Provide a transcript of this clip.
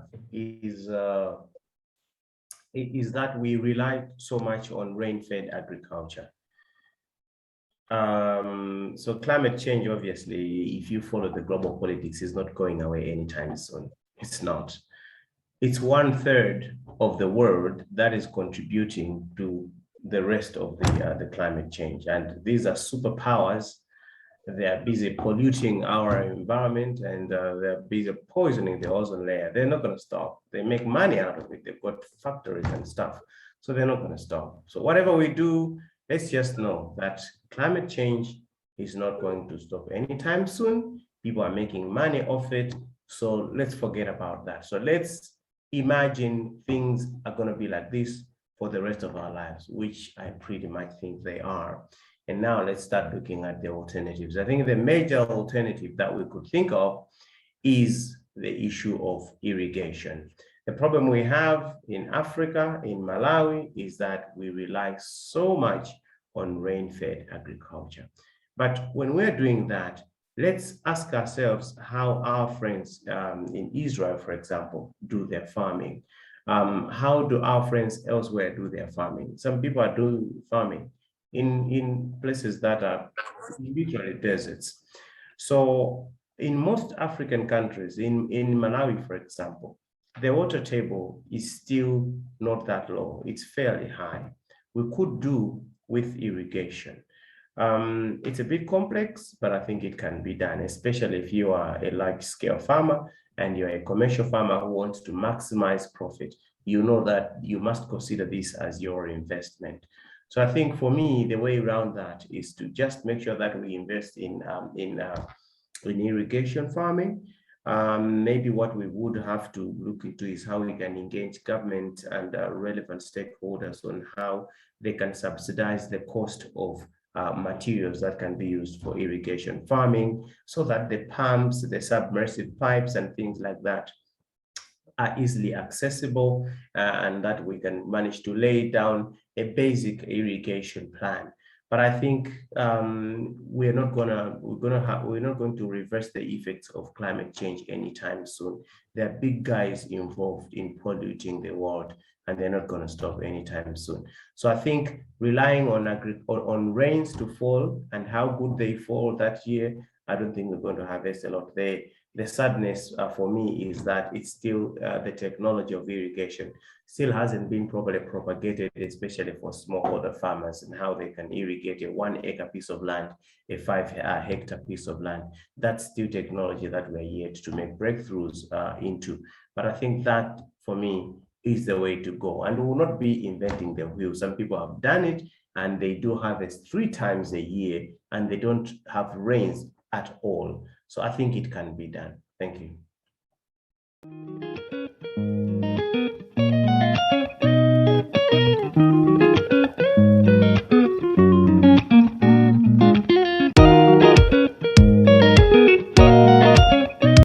have is that we rely so much on rain-fed agriculture. So climate change, obviously, if you follow the global politics, is not going away anytime soon. It's not. It's 1/3 of the world that is contributing to the rest of the climate change. And these are superpowers. They are busy polluting our environment, and they're busy poisoning the ozone layer. They're not going to stop. They make money out of it. They've got factories and stuff. So they're not going to stop. So whatever we do, let's just know that climate change is not going to stop anytime soon. People are making money off it. So let's forget about that. So let's imagine things are going to be like this for the rest of our lives, which I pretty much think they are. And now let's start looking at the alternatives. I think the major alternative that we could think of is the issue of irrigation. The problem we have in Africa, in Malawi, is that we rely so much on rain-fed agriculture. But when we're doing that, let's ask ourselves how our friends in Israel, for example, do their farming. How do our friends elsewhere do their farming? Some people are doing farming in places that are literally deserts. So in most African countries, in Malawi, for example, the water table is still not that low. It's fairly high. We could do with irrigation. It's a bit complex, but I think it can be done, especially if you are a large-scale farmer and you're a commercial farmer who wants to maximize profit. You know that you must consider this as your investment. So I think for me, the way around that is to just make sure that we invest in irrigation farming. Maybe what we would have to look into is how we can engage government and relevant stakeholders on how they can subsidize the cost of materials that can be used for irrigation farming, so that the pumps, the submersive pipes and things like that are easily accessible, and that we can manage to lay down a basic irrigation plan. But I think we're not going to reverse the effects of climate change anytime soon. There are big guys involved in polluting the world, and they're not going to stop anytime soon. So I think relying on rains to fall and how good they fall that year, I don't think we're going to harvest a lot. The sadness for me is that it's still the technology of irrigation still hasn't been properly propagated, especially for smallholder farmers, and how they can irrigate a 1-acre piece of land, a 5-hectare piece of land. That's still technology that we're yet to make breakthroughs into. But I think that, for me, is the way to go. And we will not be inventing the wheel. Some people have done it, and they do harvest 3 times a year, and they don't have rains at all. So I think it can be done. Thank you.